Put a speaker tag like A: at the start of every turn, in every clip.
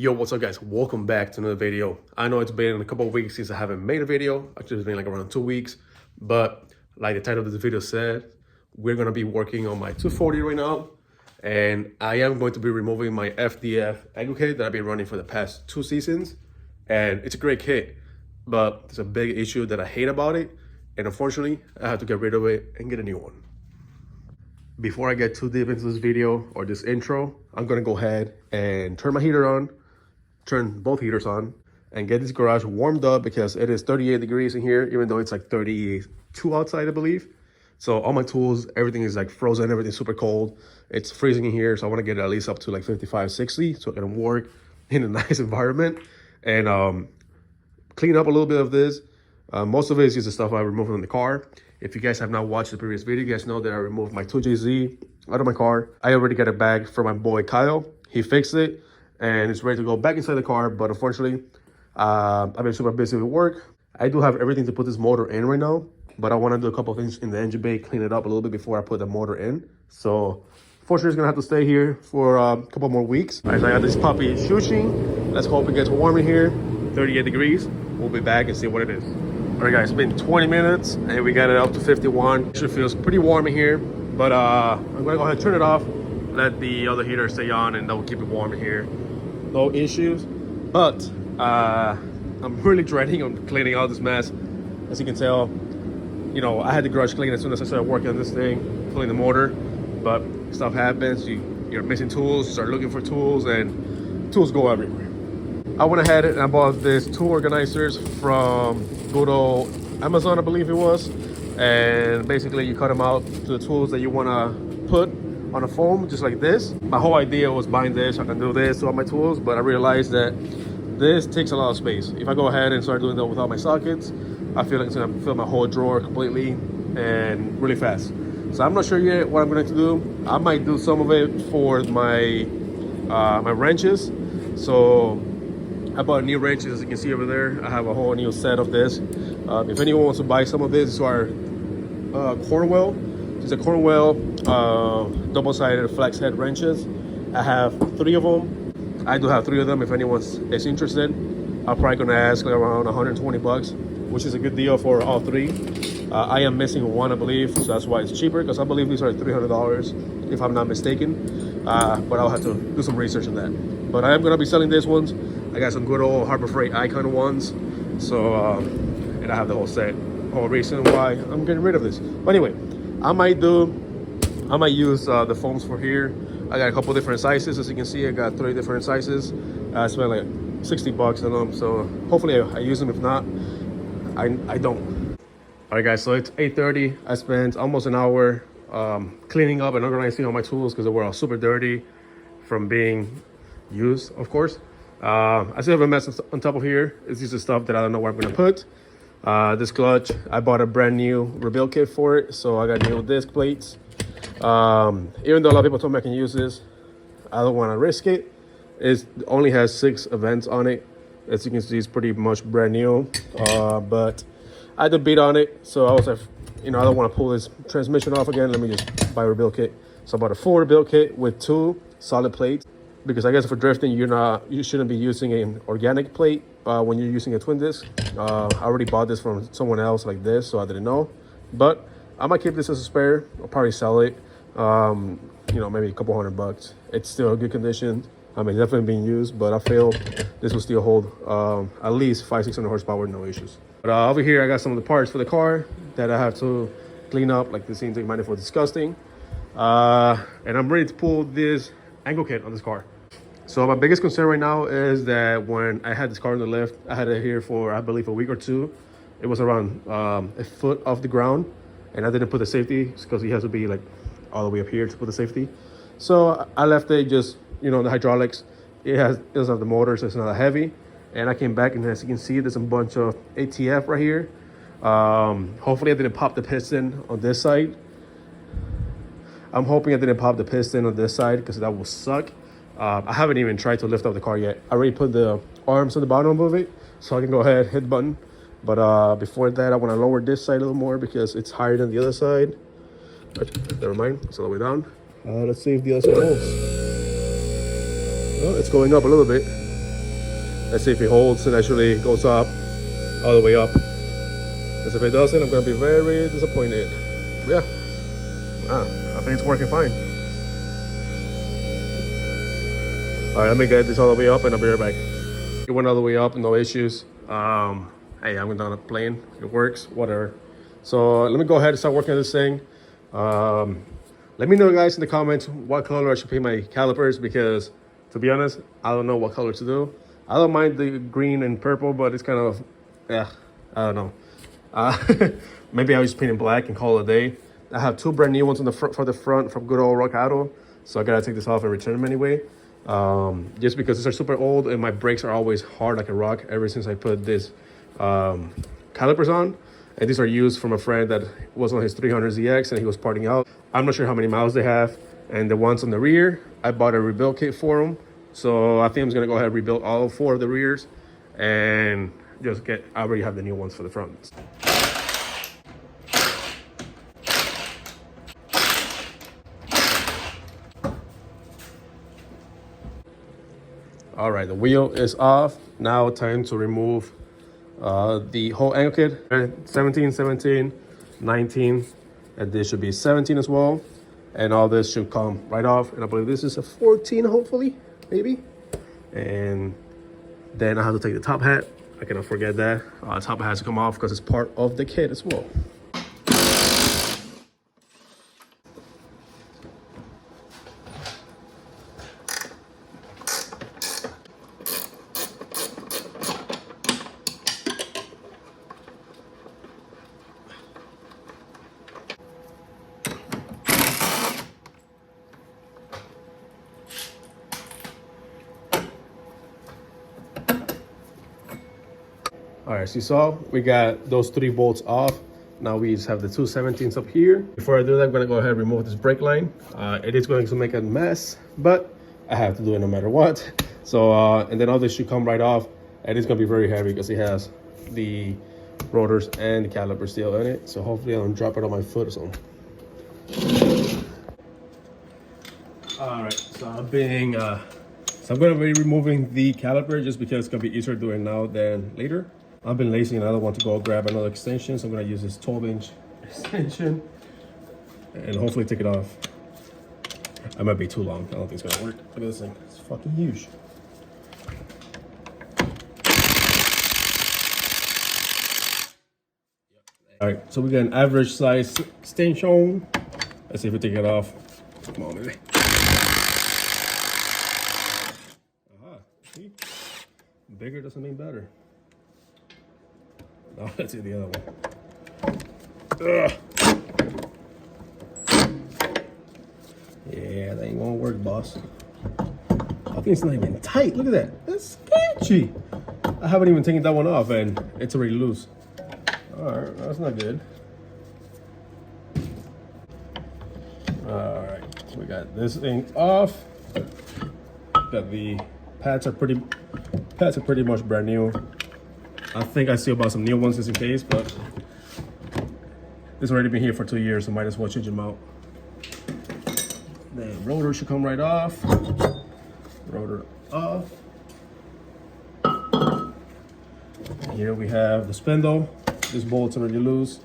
A: Yo, what's up guys? Welcome back to another video. I know it's been a couple of weeks since I haven't made a video. Actually, it's been like around 2 weeks. But like the title of this video said, we're gonna be working on my 240 right now. And I am going to be removing my FDF angle kit that I've been running for the past 2 seasons. And it's a great kit, but there's a big issue that I hate about it. And unfortunately, I have to get rid of it and get a new one. Before I get too deep into this video or this intro, I'm gonna go ahead and turn my heater on, turn both heaters on, and get this garage warmed up because it is 38 degrees in here, even though it's like 32 outside, I believe. So all my tools, everything is like frozen, everything's super cold. It's freezing in here, so I wanna get it at least up to like 55, 60, so I can work in a nice environment and clean up a little bit of this. Most of it is just the stuff I removed from the car. If you guys have not watched the previous video, you guys know that I removed my 2JZ out of my car. I already got it back from my boy Kyle. He fixed it and it's ready to go back inside the car, but unfortunately, I've been super busy with work. I do have everything to put this motor in right now, but I want to do a couple of things in the engine bay, clean it up a little bit before I put the motor in. So fortunately, it's gonna have to stay here for a couple more weeks. All right, so I got this puppy shushing. Let's hope it gets warm in here. 38 degrees. We'll be back and see what it is. All right, guys, it's been 20 minutes and we got it up to 51. It feels pretty warm in here, but I'm gonna go ahead and turn it off, let the other heater stay on, and that will keep it warm in here. No issues, but I'm really dreading on cleaning out this mess. As you can tell, you know, I had the garage clean as soon as I started working on this thing, pulling the motor, but stuff happens. You're missing tools, you start looking for tools, and tools go everywhere. I went ahead and I bought these tool organizers from good old Amazon, I believe it was. And basically you cut them out to the tools that you want to put on a foam, just like this. My whole idea was buying this, I can do this to all my tools, but I realized that this takes a lot of space. If I go ahead and start doing that without my sockets, I feel like it's gonna fill my whole drawer completely and really fast. So I'm not sure yet what I'm going to do. I might do some of it for my my wrenches. So I bought new wrenches, as you can see over there. I have a whole new set of this. If anyone wants to buy some of this, are Cornwell. It's a Cornwell double-sided flex head wrenches. I have 3 of them. I do have 3 of them. If anyone is interested, I'm probably gonna ask like around 120 bucks, which is a good deal for all 3. I am missing one, I believe, so that's why it's cheaper, because I believe these are $300 if I'm not mistaken. But I'll have to do some research on that. But I am gonna be selling these ones. I got some good old Harbor Freight Icon ones. So, and I have the whole set. Whole reason why I'm getting rid of this. But anyway, I might use the foams for here. I got a couple different sizes. As you can see, I got 3 different sizes. I spent like 60 bucks on them. So hopefully I use them. If not, I don't. All right, guys, so it's 8:30. I spent almost an hour cleaning up and organizing all my tools because they were all super dirty from being used, of course. I still have a mess on top of here. It's just the stuff that I don't know where I'm gonna put. This clutch, I bought a brand new rebuild kit for it, so I got new disc plates. Even though a lot of people told me I can use this, I don't want to risk it. It only has 6 events on it. As you can see, it's pretty much brand new, but I had to beat on it, so I was like, you know, I don't want to pull this transmission off again. Let me just buy a rebuild kit. So I bought a full rebuild kit with 2 solid plates, because I guess for drifting, you shouldn't be using an organic plate when you're using a twin disc. I already bought this from someone else like this, so I didn't know. But I might keep this as a spare. I'll probably sell it. You know, maybe a couple $100. It's still in good condition. I mean, definitely being used, but I feel this will still hold at least 500-600 horsepower, no issues. But over here, I got some of the parts for the car that I have to clean up. Like this seems like manifold disgusting. And I'm ready to pull this angle kit on this car. So my biggest concern right now is that when I had this car on the lift, I had it here for, I believe, a week or 2. It was around a foot off the ground, and I didn't put the safety because it has to be like all the way up here to put the safety. So I left it just, you know, the hydraulics. It doesn't have the motor, so it's not that heavy. And I came back, and as you can see, there's a bunch of ATF right here. Hopefully I didn't pop the piston on this side. I'm hoping I didn't pop the piston on this side, because that will suck. I haven't even tried to lift up the car yet. I already put the arms on the bottom of it, so I can go ahead, hit the button. But before that, I want to lower this side a little more because it's higher than the other side. But never mind, it's all the way down. Let's see if the other side holds. Oh, it's going up a little bit. Let's see if it holds and actually goes up, all the way up. Because if it doesn't, I'm gonna be very disappointed. Yeah, I think it's working fine. All right, let me get this all the way up and I'll be right back. It went all the way up, no issues. Hey, I'm done playing. It works, whatever. So let me go ahead and start working on this thing. Let me know, guys, in the comments what color I should paint my calipers, because to be honest, I don't know what color to do. I don't mind the green and purple, but it's kind of, yeah, I don't know. Maybe I'll just paint it black and call it a day. I have two brand new ones on the front, for the front from good old Rock Auto, so I gotta take this off and return them anyway. Just because these are super old and my brakes are always hard like a rock ever since I put this calipers on. And these are used from a friend that was on his 300ZX and he was parting out. I'm not sure how many miles they have. And the ones on the rear, I bought a rebuild kit for them. So I think I'm just gonna go ahead and rebuild all four of the rears and just I already have the new ones for the front. All right, the wheel is off. Now time to remove the whole angle kit. 17, 17, 19, and this should be 17 as well. And all this should come right off. And I believe this is a 14, hopefully, maybe. And then I have to take the top hat. I cannot forget that. Top hat has to come off because it's part of the kit as well. All right, so you saw we got those 3 bolts off. Now we just have the 2 17s up here. Before I do that, I'm gonna go ahead and remove this brake line. It is going to make a mess, but I have to do it no matter what. So, and then all this should come right off, and it's gonna be very heavy because it has the rotors and the caliper still in it. So hopefully I don't drop it on my foot or something. All right, so I'm gonna be removing the caliper just because it's gonna be easier doing now than later. I've been lazy and I don't want to go grab another extension, so I'm gonna use this 12-inch extension and hopefully take it off. I might be too long. I don't think it's gonna work. Look at this thing. It's fucking huge. All right, so we got an average size extension. Let's see if we take it off. Come on, baby. See? Bigger doesn't mean better. Now let's see the other one. Ugh. Yeah, that ain't gonna work, boss. I think it's not even tight. Look at that. That's sketchy. I haven't even taken that one off and it's already loose. All right, that's not good. All right, we got this thing off. Got the pads are pretty much brand new. I think I still bought some new ones just in case, but it's already been here for 2 years, so might as well change them out. The rotor should come right off. Rotor off. Here we have the spindle. This bolt's already loose,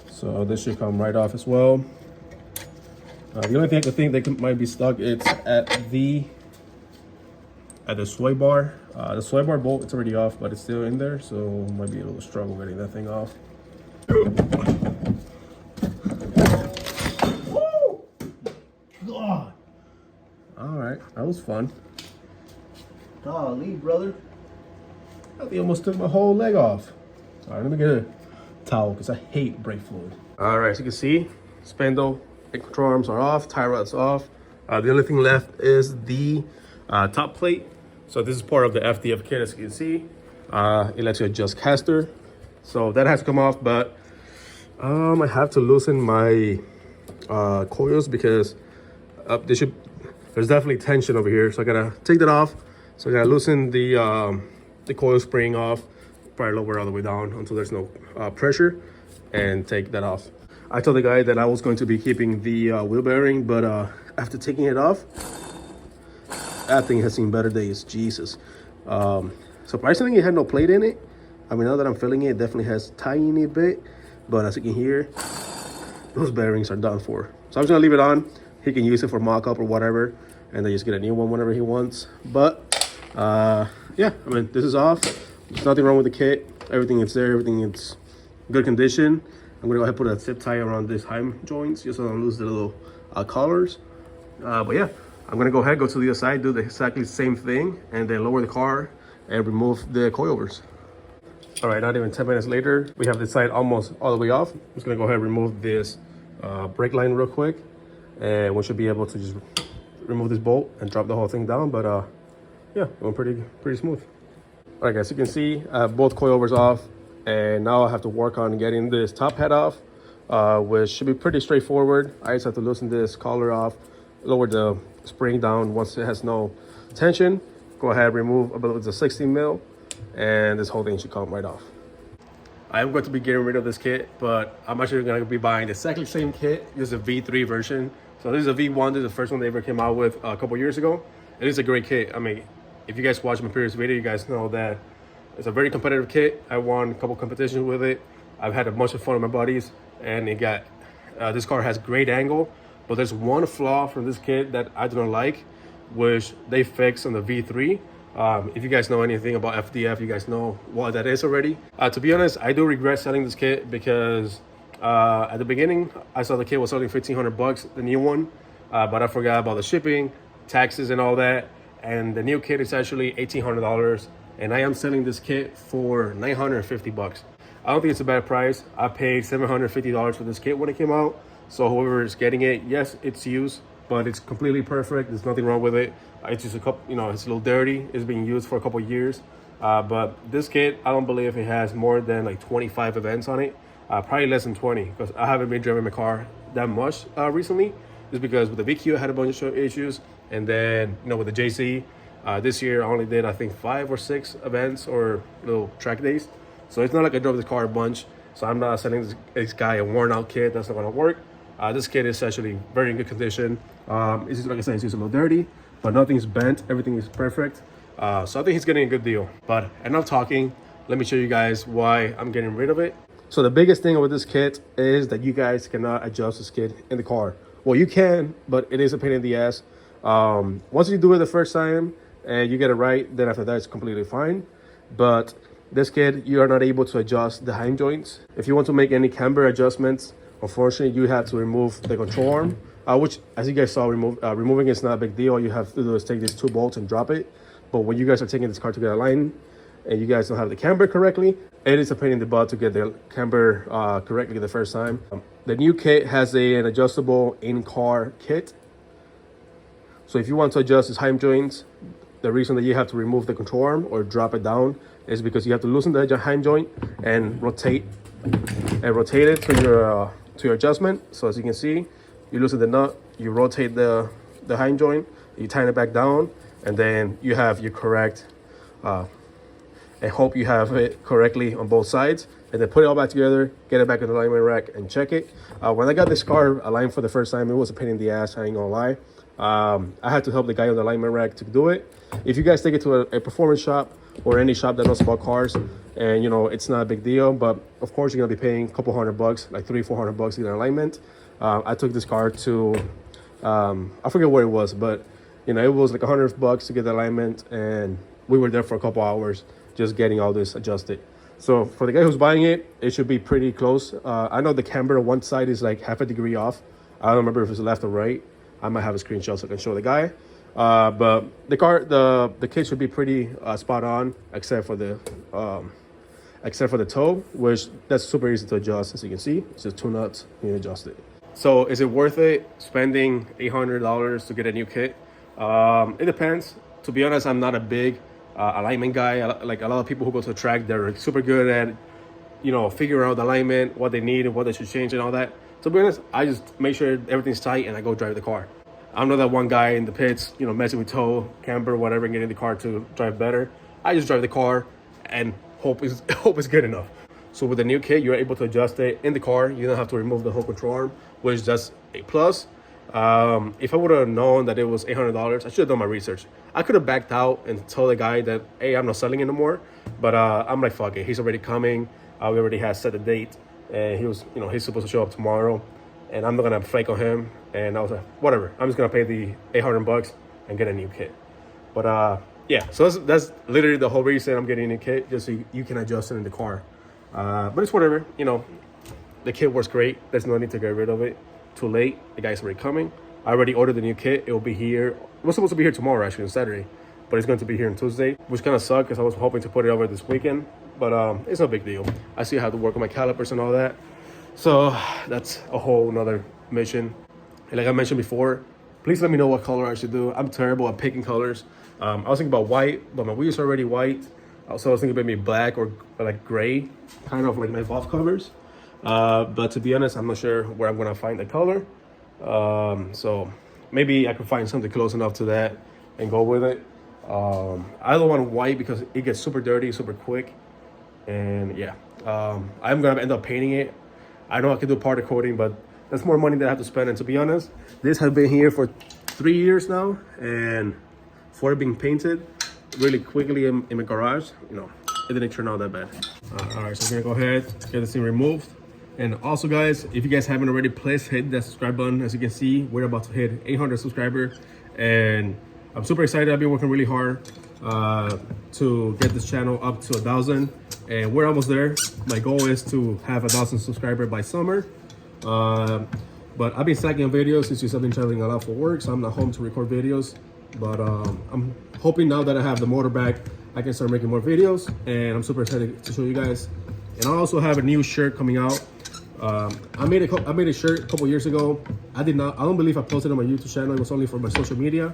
A: so this should come right off as well. The only thing I think that might be stuck, it's at the sway bar. The sway bar bolt, it's already off, but it's still in there, so might be a little struggle getting that thing off. Woo! God. All right, that was fun.
B: Golly, brother.
A: I think I almost took my whole leg off. All right, let me get a towel because I hate brake fluid. All right, so you can see, spindle, the control arms are off, tie rod's off. The only thing left is the top plate. So this is part of the FDF kit, as you can see. It lets you adjust caster. So that has to come off, but I have to loosen my coils because there's definitely tension over here. So I gotta take that off. So I gotta loosen the coil spring off, probably lower all the way down until there's no pressure, and take that off. I told the guy that I was going to be keeping the wheel bearing, but after taking it off, that thing has seen better days. Jesus. Surprisingly, it had no plate in it. I mean, now that I'm filling it, it definitely has tiny bit, but as you can hear, those bearings are done for. So I'm just gonna leave it on. He can use it for mock-up or whatever, and then just get a new one whenever he wants. But yeah, I mean, this is off. There's nothing wrong with the kit. Everything is there. Everything is good condition. I'm gonna go ahead and put a zip tie around this heim joints just so I don't lose the little collars. But yeah, I'm gonna go ahead, go to the other side, do the exactly same thing, and then lower the car and remove the coilovers. All right, not even 10 minutes later, we have this side almost all the way off. I'm just gonna go ahead and remove this brake line real quick, and we should be able to just remove this bolt and drop the whole thing down. But yeah, going pretty smooth. All right, guys, you can see both coilovers off, and now I have to work on getting this top head off, which should be pretty straightforward. I just have to loosen this collar off, lower the spring down once it has no tension. Go ahead, remove a bit of the 16 mil, and this whole thing should come right off. I am going to be getting rid of this kit, but I'm actually going to be buying the exactly same kit, just a V3 version. So this is a V1, this is the first one they ever came out with a couple years ago. It is a great kit. I mean, if you guys watched my previous video, you guys know that it's a very competitive kit. I won a couple competitions with it. I've had a bunch of fun with my buddies, and it got, this car has great angle, but there's one flaw from this kit that I do not like, which they fixed on the V3. If you guys know anything about FDF, you guys know what that is already. To be honest, I do regret selling this kit because at the beginning, I saw the kit was selling 1,500 bucks, the new one, but I forgot about the shipping, taxes and all that. And the new kit is actually $1,800, and I am selling this kit for 950 bucks. I don't think it's a bad price. I paid $750 for this kit when it came out. So whoever is getting it, yes, it's used, but it's completely perfect. There's nothing wrong with it. It's just a couple, you know, it's a little dirty. It's been used for a couple years. But this kit, I don't believe it has more than like 25 events on it. Probably less than 20, because I haven't been driving my car that much recently. Just because with the VQ, I had a bunch of issues. And then, you know, with the JC, this year I only did, I think, 5 or 6 events or little track days. So it's not like I drove the car a bunch. So I'm not selling this guy a worn out kit. That's not gonna work. This kit is actually very in good condition. It's just, like I said, it's just a little dirty, but nothing's bent. Everything is perfect. So I think he's getting a good deal. But enough talking. Let me show you guys why I'm getting rid of it. So the biggest thing with this kit is that you guys cannot adjust this kit in the car. Well, you can, but it is a pain in the ass. Once you do it the first time and you get it right, then after that it's completely fine. But this kit, you are not able to adjust the heim joints. If you want to make any camber adjustments, unfortunately, you have to remove the control arm, which, as you guys saw, removing is not a big deal. All you have to do is take these 2 bolts and drop it. But when you guys are taking this car to get aligned and you guys don't have the camber correctly, it is a pain in the butt to get the camber correctly the first time. The new kit has an adjustable in-car kit. So if you want to adjust these heim joints, the reason that you have to remove the control arm or drop it down is because you have to loosen the heim joint and rotate it to your adjustment. So as you can see, you loosen the nut, you rotate the heim joint, you tighten it back down, and then you have your correct, I hope you have it correctly on both sides, and then put it all back together, get it back in the alignment rack and check it. When I got this car aligned for the first time, it was a pain in the ass, I ain't gonna lie. I had to help the guy on the alignment rack to do it. If you guys take it to a performance shop or any shop that knows about cars, and you know, it's not a big deal, but of course you're gonna be paying a couple $100, like $300-400 to get an alignment. I took this car to, I forget where it was, but you know, it was like $100 to get the alignment, and we were there for a couple hours just getting all this adjusted. So for the guy who's buying it, it should be pretty close. I know the camber on one side is like half a degree off. I don't remember if it's left or right. I might have a screenshot so I can show the guy. But the car, the kit should be pretty spot on, except for the toe, which that's super easy to adjust. As you can see, it's just 2 nuts, you can adjust it. So is it worth it spending $800 to get a new kit? It depends. To be honest, I'm not a big alignment guy. Like a lot of people who go to the track, they're super good at, you know, figuring out the alignment, what they need and what they should change and all that. To be honest, I just make sure everything's tight and I go drive the car. I'm not that one guy in the pits, you know, messing with toe, camber, whatever, and getting the car to drive better. I just drive the car and hope it's good enough. So with the new kit, you're able to adjust it in the car. You don't have to remove the whole control arm, which that's a plus. If I would have known that it was $800, I should have done my research. I could have backed out and told the guy that, hey, I'm not selling anymore. But I'm like, fuck it. He's already coming. We already had set a date, and he was, he's supposed to show up tomorrow, and I'm not gonna flake on him. And I was like, whatever. I'm just gonna pay the $800 and get a new kit. But yeah, so that's literally the whole reason I'm getting a new kit, just so you can adjust it in the car. But it's whatever. The kit works great. There's no need to get rid of it. Too late. The guy's already coming. I already ordered the new kit. It will be here. It was supposed to be here tomorrow, actually, on Saturday, but it's going to be here on Tuesday, which kind of sucks because I was hoping to put it over this weekend. But it's no big deal. I still have to work on my calipers and all that. So that's a whole nother mission. And like I mentioned before, please let me know what color I should do. I'm terrible at picking colors. I was thinking about white, but my wheels are already white. So I was thinking maybe black or like gray, kind of like my valve covers. But to be honest, I'm not sure where I'm gonna find the color. So maybe I can find something close enough to that and go with it. I don't want white because it gets super dirty super quick. And yeah, I'm gonna end up painting it. I know I can do powder coating, but that's more money that I have to spend. And to be honest, this has been here for 3 years now, and for it being painted really quickly in my garage, it didn't turn out that bad. All right, so we're gonna go ahead, get this thing removed. And also, guys, if you guys haven't already, please hit that subscribe button. As you can see, we're about to hit 800 subscribers, and I'm super excited. I've been working really hard to get this channel up to 1,000, and we're almost there. My goal is to have 1,000 subscribers by summer. But I've been slacking on videos since I've been traveling a lot for work, so I'm not home to record videos. But I'm hoping now that I have the motor back, I can start making more videos, and I'm super excited to show you guys. And I also have a new shirt coming out. I made a shirt a couple years ago. I don't believe I posted it on my YouTube channel. It was only for my social media,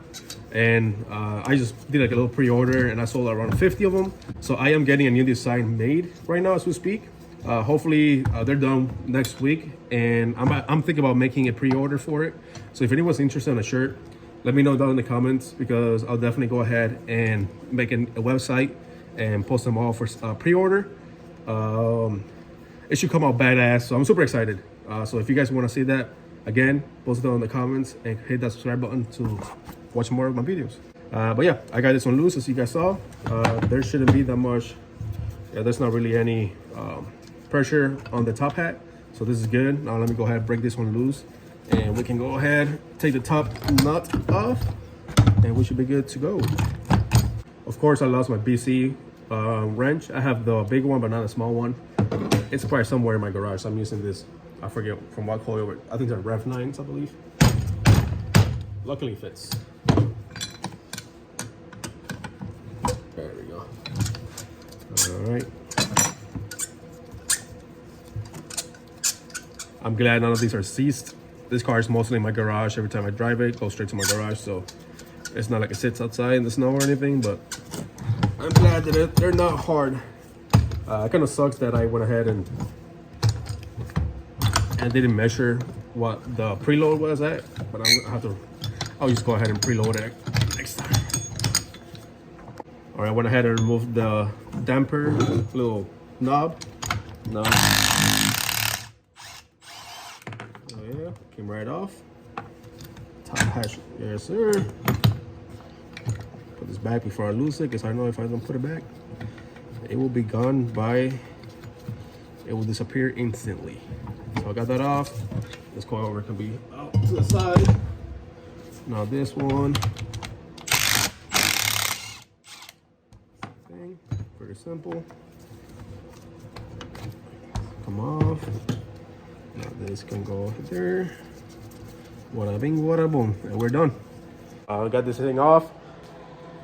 A: and I just did like a little pre-order, and I sold around 50 of them. So I am getting a new design made right now as we speak. Hopefully they're done next week, and I'm thinking about making a pre-order for it. So if anyone's interested in a shirt, let me know down in the comments, because I'll definitely go ahead and make a website and post them all for pre-order. It should come out badass, so I'm super excited. So if you guys want to see that, again, post it down in the comments and hit that subscribe button to watch more of my videos. But yeah, I got this one loose, as you guys saw. There shouldn't be that much. Yeah, there's not really any pressure on the top hat, so this is good. Now let me go ahead and break this one loose, and we can go ahead, take the top nut off, and we should be good to go. Of course, I lost my BC wrench. I have the big one, but not a small one. It's probably somewhere in my garage, so I'm using this. I forget from what coil. I think they're Rev 9s, I believe. Luckily it fits. There we go. All right. I'm glad none of these are seized. This car is mostly in my garage. Every time I drive it, goes straight to my garage, so it's not like it sits outside in the snow or anything, but I'm glad that they're not hard. It kind of sucks that I went ahead and didn't measure what the preload was at, but I'll just go ahead and preload it next time. All right, I went ahead and removed the damper little knob. Oh yeah, came right off. Top hatch, yes sir. Put this back before I lose it, because I know if I don't put it back, it will be gone it will disappear instantly. So I got that off. This coilover can be out to the side. Now this one, thing, pretty simple. Come off. Now this can go there. Wada bing, wada boom, and we're done. I got this thing off.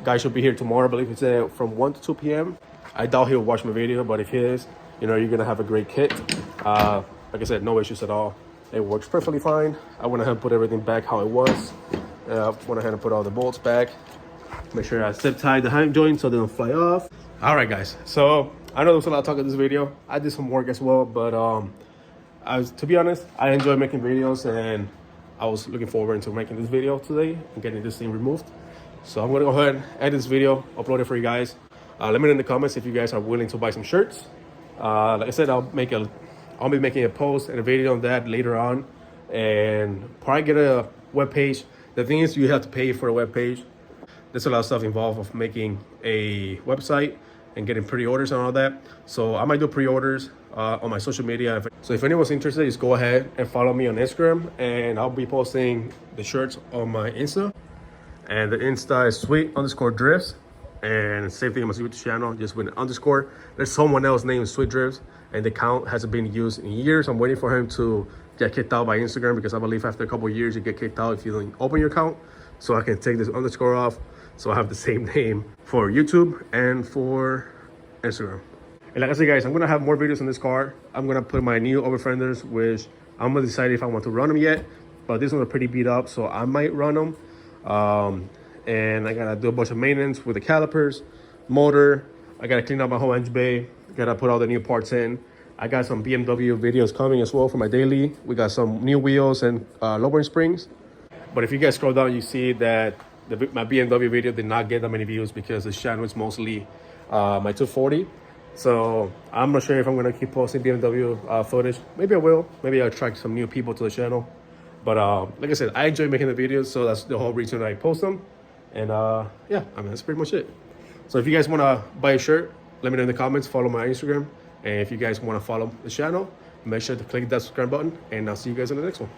A: Guy should be here tomorrow. I believe it's from 1 to 2 p.m. I doubt he'll watch my video, but if he is, you're gonna have a great kit. Like I said, no issues at all. It works perfectly fine. I went ahead and put everything back how it was. Went ahead and put all the bolts back. Make sure I zip tie the hand joint so they don't fly off. All right, guys. So I know there was a lot of talk in this video. I did some work as well, but to be honest, I enjoy making videos, and I was looking forward to making this video today and getting this thing removed. So I'm gonna go ahead and edit this video, upload it for you guys. Let me know in the comments if you guys are willing to buy some shirts. Like I said, I'll be making a post and a video on that later on, and probably get web page. The thing is, you have to pay for a web page. There's a lot of stuff involved of making a website and getting pre-orders and all that. So I might do pre-orders on my social media. So if anyone's interested, just go ahead and follow me on Instagram, and I'll be posting the shirts on my Insta. And the Insta is sweet_drifts. And same thing on my YouTube channel, just with an underscore. There's someone else named Sweet Drifts, and the account hasn't been used in years. I'm waiting for him to get kicked out by Instagram, because I believe after a couple of years you get kicked out if you don't open your account. So I can take this underscore off, so I have the same name for YouTube and for Instagram. And like I said, guys, I'm gonna have more videos on this car. I'm gonna put my new over-fenders, which I'm gonna decide if I want to run them yet. But these ones are pretty beat up, so I might run them. And I gotta do a bunch of maintenance with the calipers, motor. I gotta clean up my whole engine bay. Gotta put all the new parts in. I got some BMW videos coming as well for my daily. We got some new wheels and lowering springs. But if you guys scroll down, you see that my BMW video did not get that many views, because the channel is mostly my 240. So I'm not sure if I'm gonna keep posting BMW footage. Maybe I will. Maybe I'll attract some new people to the channel. But like I said, I enjoy making the videos, so that's the whole reason I post them. And yeah, I mean, that's pretty much it. So if you guys want to buy a shirt, let me know in the comments, follow my Instagram. And if you guys want to follow the channel, make sure to click that subscribe button, and I'll see you guys in the next one.